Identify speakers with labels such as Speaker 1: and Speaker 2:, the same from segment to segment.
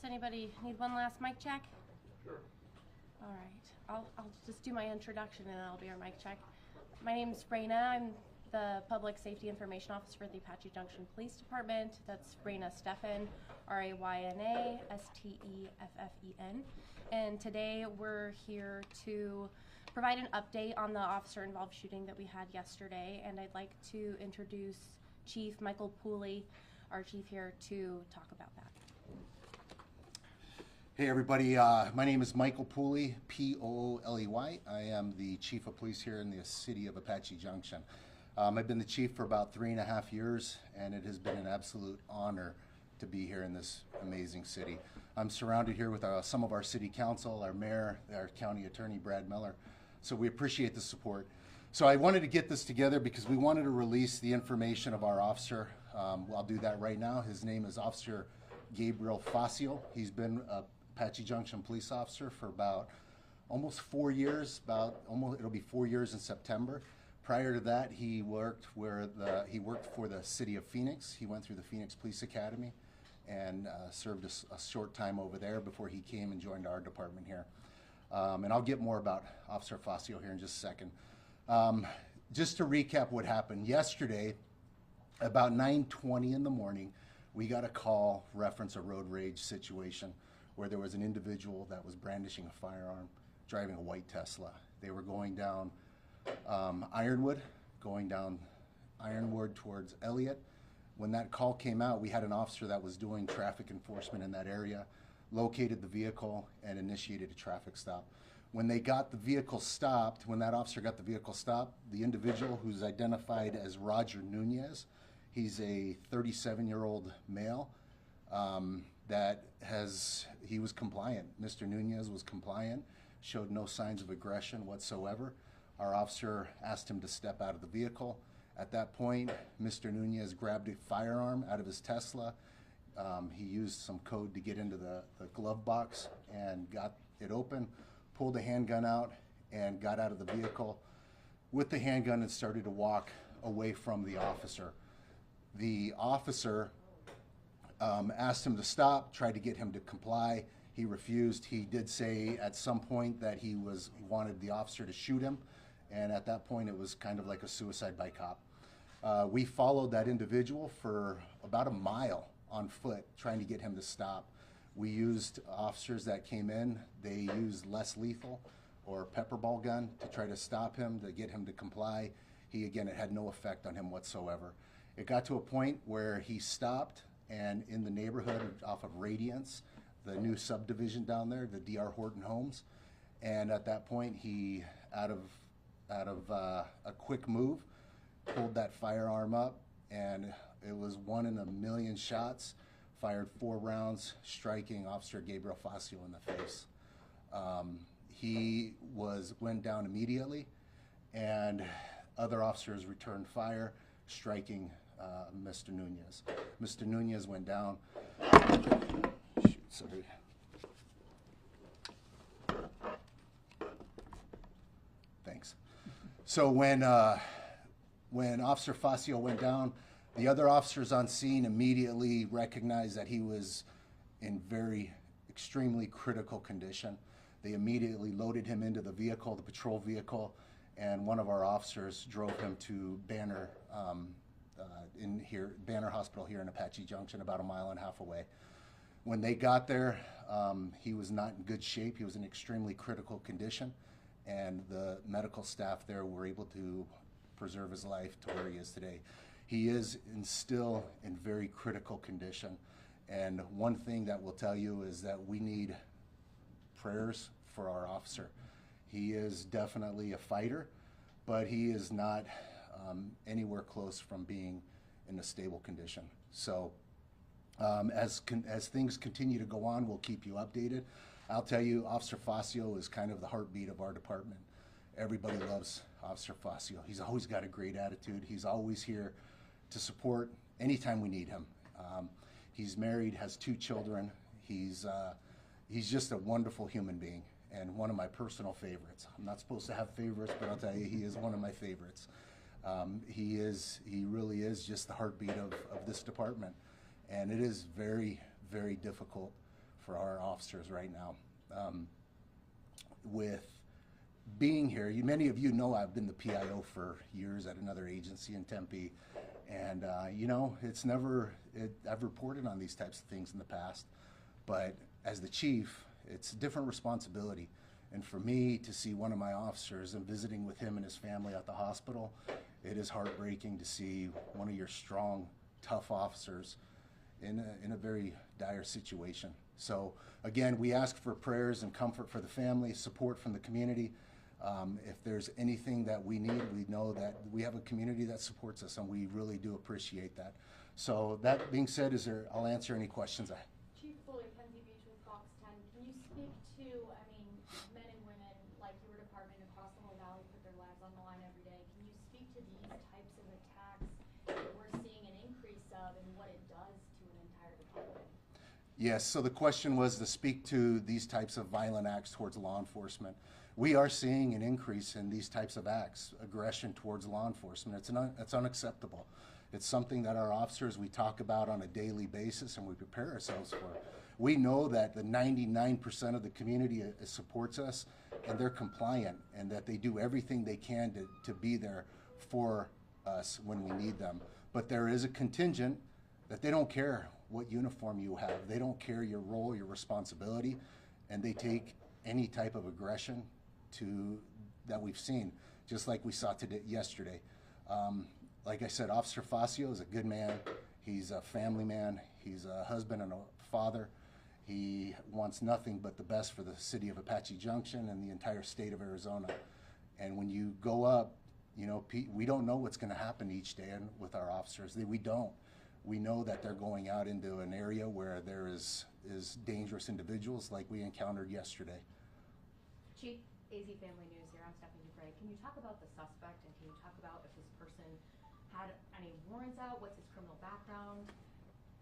Speaker 1: Anybody need one last mic check?
Speaker 2: Sure.
Speaker 1: All right, I'll just do my introduction and that'll be our mic check. My name is Raina. I'm the Public Safety Information Officer for the Apache Junction Police Department. That's Raina Steffen, Rayna Steffen. And today we're here to provide an update on the officer-involved shooting that we had yesterday. And I'd like to introduce Chief Michael Pooley, our chief here, to talk about that.
Speaker 3: Hey everybody, my name is Michael Pooley, P-O-O-L-E-Y. I am the Chief of Police here in the city of Apache Junction. I've been the chief for about 3.5 years, and it has been an absolute honor to be here in this amazing city. I'm surrounded here with some of our city council, our mayor, our county attorney, Brad Miller, so we appreciate the support. So I wanted to get this together because we wanted to release the information of our officer. I'll do that right now. His name is Officer Gabriel Facio. He's been a Apache Junction police officer for about almost 4 years. It'll be 4 years in September. Prior to that, he worked for the city of Phoenix. He went through the Phoenix Police Academy and served a short time over there before he came and joined our department here. And I'll get more about Officer Facio here in just a second. Just to recap what happened yesterday, about 9:20 in the morning, we got a call reference a road rage situation where there was an individual that was brandishing a firearm, driving a white Tesla. They were going down Ironwood, towards Elliot. When that call came out, we had an officer that was doing traffic enforcement in that area, located the vehicle, and initiated a traffic stop. When they got the vehicle stopped, when that officer got the vehicle stopped, the individual, who's identified as Roger Nunez, he's a 37-year-old male, he was compliant. Mr. Nunez was compliant, showed no signs of aggression whatsoever. Our officer asked him to step out of the vehicle. At that point, Mr. Nunez grabbed a firearm out of his Tesla. He used some code to get into the glove box and got it open, pulled a handgun out, and got out of the vehicle with the handgun and started to walk away from the officer. The officer asked him to stop, tried to get him to comply. He refused. He did say at some point that he wanted the officer to shoot him, and at that point it was kind of like a suicide by cop. We followed that individual for about a mile on foot, trying to get him to stop. We used officers that came in. They used less lethal or pepper ball gun to try to stop him, to get him to comply. It had no effect on him whatsoever. It got to a point where he stopped, and in the neighborhood off of Radiance, the new subdivision down there, the D.R. Horton Homes, and at that point he, out of a quick move, pulled that firearm up, and it was 1 in a million shots, fired 4 rounds, striking Officer Gabriel Facio in the face. He went down immediately, and other officers returned fire, striking Mr. Nunez. Mr. Nunez went down. Shoot, sorry. Thanks. So when Officer Facio went down, the other officers on scene immediately recognized that he was in extremely critical condition. They immediately loaded him into the vehicle, the patrol vehicle, and one of our officers drove him to Banner Hospital here in Apache Junction, about 1.5 miles away. When they got there, he was not in good shape. He was in extremely critical condition, and the medical staff there were able to preserve his life to where he is today. He is still in very critical condition, and one thing that we'll tell you is that we need prayers for our officer. He is definitely a fighter, but he is not anywhere close from being in a stable condition. So as things continue to go on, we'll keep you updated. I'll tell you, Officer Facio is kind of the heartbeat of our department. Everybody loves Officer Facio. He's always got a great attitude. He's always here to support anytime we need him. He's married, has 2 children. He's just a wonderful human being and one of my personal favorites. I'm not supposed to have favorites, but I'll tell you, he is one of my favorites. He really is just the heartbeat of this department. And it is very, very difficult for our officers right now. With being here, many of you know I've been the PIO for years at another agency in Tempe, and you know, I've reported on these types of things in the past, but as the chief, it's a different responsibility. And for me to see one of my officers and visiting with him and his family at the hospital, it is heartbreaking to see one of your strong, tough officers in a very dire situation. So again, we ask for prayers and comfort for the family, support from the community. If there's anything that we need, we know that we have a community that supports us, and we really do appreciate that. So that being said, I'll answer any questions.
Speaker 2: Chief Fuller, Kenzie Beach with Fox 10. Can you speak to, I mean, men and women like your department across the whole valley put their lives on the line every day. Can you speak to these types of attacks that we're seeing an increase of and what it does to an entire department?
Speaker 3: Yes, so the question was to speak to these types of violent acts towards law enforcement. We are seeing an increase in these types of acts, aggression towards law enforcement. It's unacceptable. It's something that our officers, we talk about on a daily basis and we prepare ourselves for. We know that the 99% of the community supports us, and they're compliant, and that they do everything they can to be there for us when we need them. But there is a contingent that they don't care what uniform you have. They don't care your role, your responsibility, and they take any type of aggression that we've seen, just like we saw yesterday. Like I said, Officer Facio is a good man. He's a family man. He's a husband and a father. He wants nothing but the best for the city of Apache Junction and the entire state of Arizona. And when you go up, you know, we don't know what's going to happen each day with our officers. We don't. We know that they're going out into an area where there is dangerous individuals like we encountered yesterday.
Speaker 4: Chief, AZ Family News here. I'm Stephanie Dupre. Can you talk about the suspect, and can you talk about if this person had any warrants out? What's his criminal background?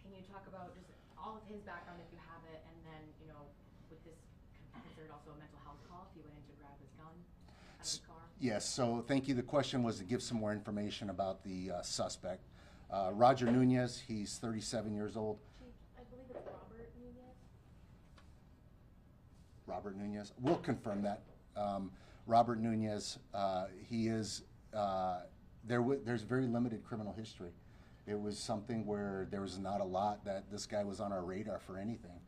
Speaker 4: Can you talk about just all of his background if you have it, and then, you know, with this considered also a mental health call if he went in to grab his gun out of his car?
Speaker 3: Yes, so thank you. The question was to give some more information about the suspect. Roger Nunez, he's 37 years old.
Speaker 2: Chief, I believe it's Robert Nunez.
Speaker 3: Robert Nunez, we'll confirm that. Robert Nunez, he is, there's very limited criminal history. It was something where there was not a lot that this guy was on our radar for anything.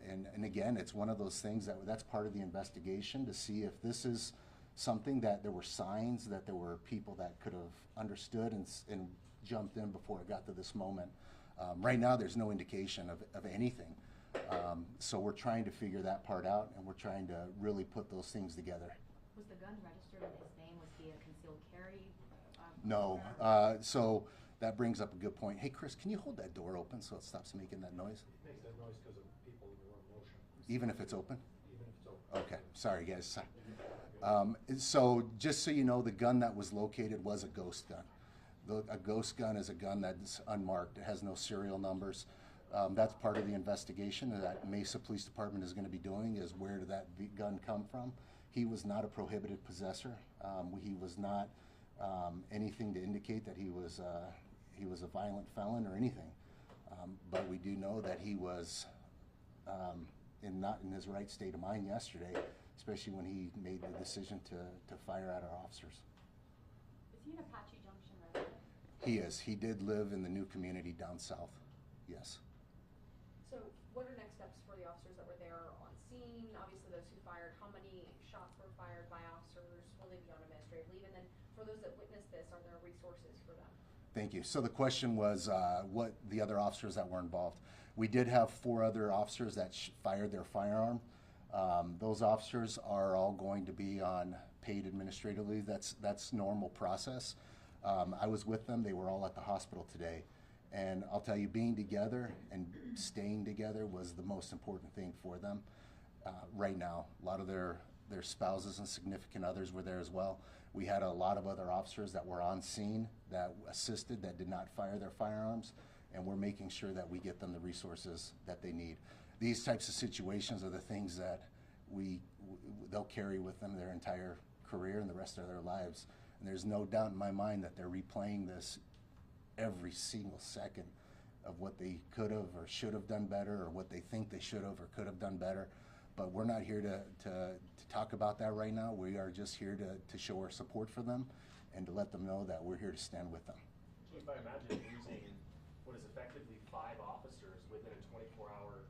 Speaker 3: And again, it's one of those things that's part of the investigation to see if this is something that there were signs that there were people that could have understood and jumped in before it got to this moment. Right now, there's no indication of anything. So we're trying to figure that part out, and we're trying to really put those things together.
Speaker 4: Was the gun registered in his name? Was he a concealed carry?
Speaker 3: No. So that brings up a good point. Hey, Chris, can you hold that door open so it stops making that noise?
Speaker 5: It makes that noise because of people who are in motion.
Speaker 3: Even if it's open?
Speaker 5: Even if it's open.
Speaker 3: Okay, sorry guys. So just so you know, the gun that was located was a ghost gun. A ghost gun is a gun that's unmarked. It has no serial numbers. That's part of the investigation that Mesa Police Department is going to be doing, is where did that gun come from. He was not a prohibited possessor. He was not anything to indicate that he was a violent felon or anything. But we do know that he was not in his right state of mind yesterday, especially when he made the decision to fire at our officers.
Speaker 2: Is he an Apache Junction resident?
Speaker 3: He is. He did live in the new community down south. Yes.
Speaker 2: So what are next steps for the officers that were there on scene? Obviously those who fired, how many shots were fired by officers? Will they be on administrative leave? And then for those that witnessed this, are there resources for them?
Speaker 3: Thank you. So the question was what the other officers that were involved. We did have 4 other officers that fired their firearm. Those officers are all going to be on paid administrative leave. That's normal process. I was with them. They were all at the hospital today. And I'll tell you, being together and staying together was the most important thing for them. Right now, a lot of their spouses and significant others were there as well. We had a lot of other officers that were on scene that assisted, that did not fire their firearms, and we're making sure that we get them the resources that they need. These types of situations are the things that they'll carry with them their entire career and the rest of their lives. And there's no doubt in my mind that they're replaying this every single second of what they could have or should have done better, or what they think they should have or could have done better. But we're not here to talk about that right now. We are just here to show our support for them and to let them know that we're here to stand with them.
Speaker 6: Chief, I imagine losing what is effectively 5 officers within a 24-hour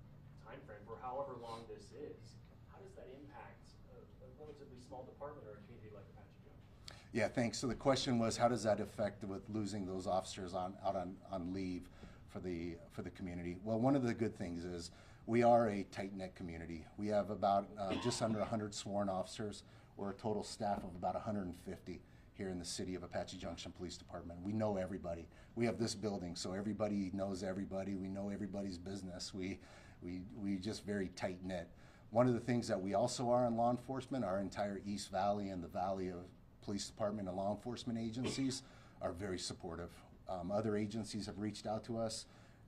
Speaker 6: time frame for however long this is, how does that impact a relatively small department or a community like Apache Junction?
Speaker 3: Yeah, thanks. So the question was, how does that affect with losing those officers out on leave for the community? Well, one of the good things is we are a tight-knit community. We have about just under 100 sworn officers. We're a total staff of about 150 here in the city of Apache Junction Police Department. We know everybody. We have this building, so everybody knows everybody. We know everybody's business. We just very tight-knit. One of the things that we also are in law enforcement, our entire East Valley and the Valley of Police Department and law enforcement agencies are very supportive. Other agencies have reached out to us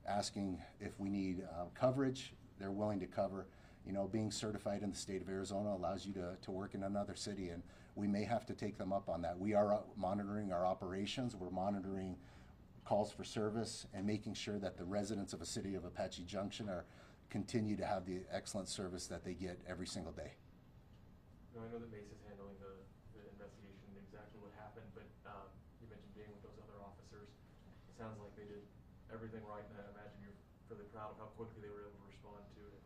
Speaker 3: asking if we need coverage. They're willing to cover. You know, being certified in the state of Arizona allows you to work in another city, and we may have to take them up on that. We are monitoring our operations. We're monitoring calls for service and making sure that the residents of a city of Apache Junction continue to have the excellent service that they get every single day.
Speaker 6: Now, I know that Mace is handling the investigation and exactly what happened, but you mentioned being with those other officers. It sounds like they did everything right, and I imagine you're really proud of how quickly they were able to respond to it.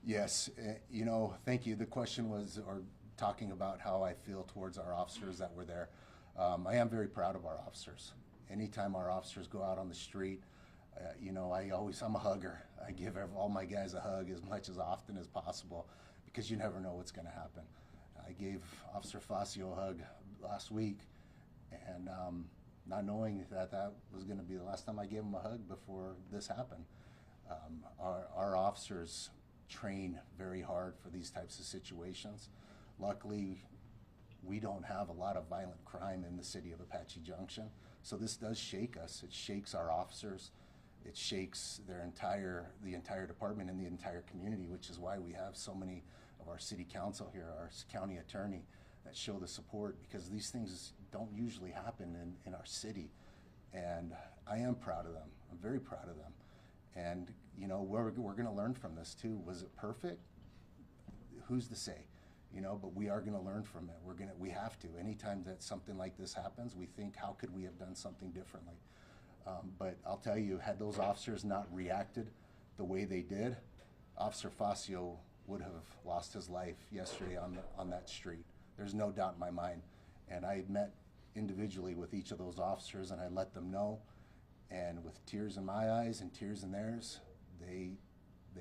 Speaker 3: Yes, you know, thank you. The question was, or talking about how I feel towards our officers that were there. I am very proud of our officers. Anytime our officers go out on the street, you know, I'm a hugger. I give all my guys a hug as much as often as possible, because you never know what's going to happen. I gave Officer Facio a hug last week, and not knowing that was going to be the last time I gave him a hug before this happened. Our officers train very hard for these types of situations. Luckily, we don't have a lot of violent crime in the city of Apache Junction, so this does shake us. It shakes our officers. It shakes the entire department and the entire community, which is why we have so many of our city council here, our county attorney, that show the support, because these things don't usually happen in our city. And I am proud of them. I'm very proud of them. And you know, we're going to learn from this too. Was it perfect? Who's to say? You know, but we are going to learn from it. We have to. Anytime that something like this happens, we think, how could we have done something differently? But I'll tell you, had those officers not reacted the way they did, Officer Facio would have lost his life yesterday on that street. There's no doubt in my mind. And I met individually with each of those officers, and I let them know. And with tears in my eyes and tears in theirs, they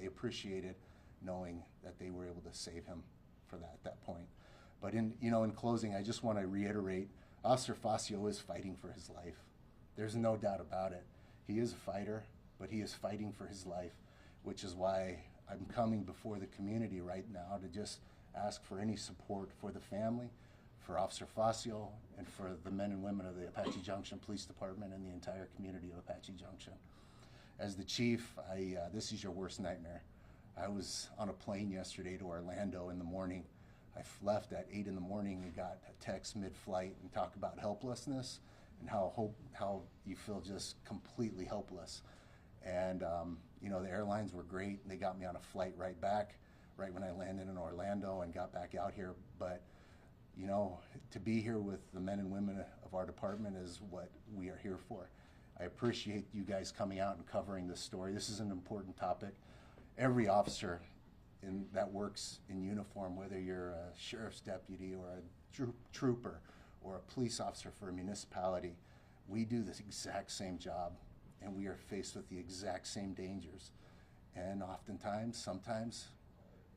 Speaker 3: appreciated knowing that they were able to save him for that point. But in closing, I just want to reiterate, Officer Facio is fighting for his life. There's no doubt about it. He is a fighter, but he is fighting for his life, which is why I'm coming before the community right now to just ask for any support for the family, for Officer Facio, and for the men and women of the Apache Junction Police Department and the entire community of Apache Junction. As the chief, this is your worst nightmare. I was on a plane yesterday to Orlando in the morning. I left at 8 in the morning and got a text mid-flight and talk about helplessness and how you feel just completely helpless. And you know, the airlines were great. They got me on a flight right back, right when I landed in Orlando and got back out here. But you know, to be here with the men and women of our department is what we are here for. I appreciate you guys coming out and covering this story. This is an important topic. Every officer that works in uniform, whether you're a sheriff's deputy or a trooper or a police officer for a municipality, we do this exact same job, and we are faced with the exact same dangers. And oftentimes, sometimes,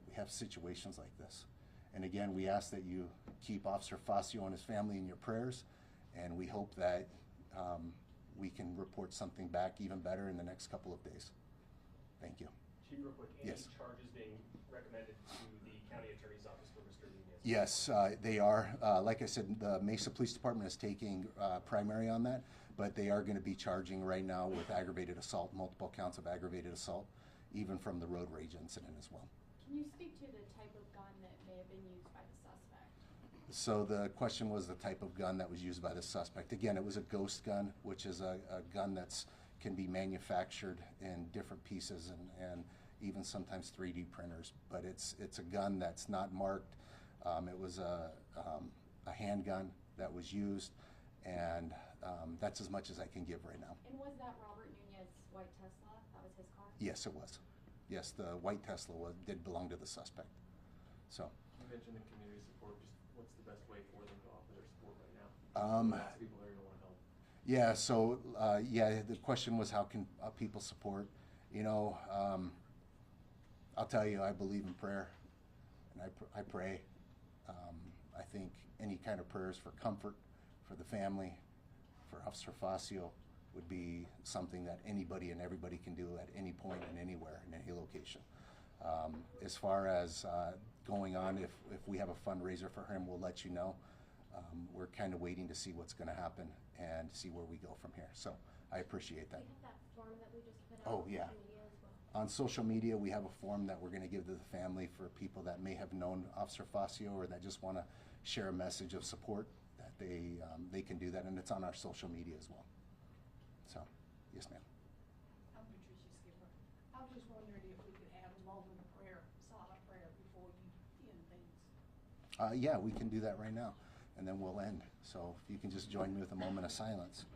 Speaker 3: we have situations like this. And again, we ask that you keep Officer Facio and his family in your prayers, and we hope that we can report something back even better in the next couple of days. Thank you.
Speaker 6: Chief, real quick, any
Speaker 3: Yes.
Speaker 6: charges being recommended to the county attorney's office for Mr. Nunez?
Speaker 3: Yes, they are. Like I said, the Mesa Police Department is taking primary on that, but they are going to be charging right now with aggravated assault, multiple counts of aggravated assault, even from the road rage incident as well.
Speaker 2: Can you speak to the type of gun that may have been used by the suspect?
Speaker 3: So the question was the type of gun that was used by the suspect. Again, it was a ghost gun, which is a gun that's can be manufactured in different pieces and even sometimes 3D printers. But it's a gun that's not marked. It was a handgun that was used, and that's as much as I can give right now.
Speaker 2: And was that Robert Nunez white Tesla? That was his car?
Speaker 3: Yes, it was. Yes, the white Tesla did belong to the suspect. So.
Speaker 6: You mentioned the community support. Just what's the best way for them to offer their support right now? Lots of people that are going to want to help.
Speaker 3: Yeah, so, the question was how can people support? You know, I'll tell you, I believe in prayer, and I pray. I think any kind of prayers for comfort, for the family, for Officer Facio would be something that anybody and everybody can do at any point and anywhere, in any location. As far as going on, if we have a fundraiser for him, we'll let you know. We're kind of waiting to see what's going to happen and see where we go from here. So I appreciate that.
Speaker 1: We have that form that we just put out
Speaker 3: Oh,
Speaker 1: on
Speaker 3: yeah.
Speaker 1: social media as well.
Speaker 3: On social media, we have a form that we're going to give to the family for people that may have known Officer Facio or that just want to share a message of support, that they can do that, and it's on our social media as well. So, yes, ma'am.
Speaker 7: I'm Patricia Skipper. I was just wondering if we could add a moment of prayer, silent prayer, before you end things.
Speaker 3: Yeah, we can do that right now, and then we'll end. So if you can just join me with a moment of silence.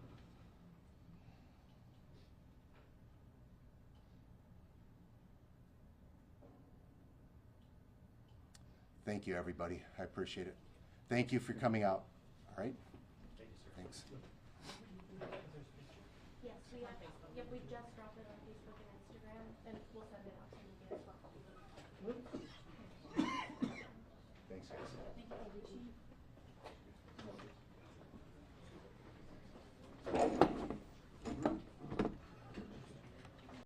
Speaker 3: Thank you, everybody. I appreciate it. Thank you for coming out. All right?
Speaker 5: Thank you, sir.
Speaker 3: Thanks.
Speaker 1: Yes, we just dropped it on Facebook and Instagram, and we'll send it out to you as well.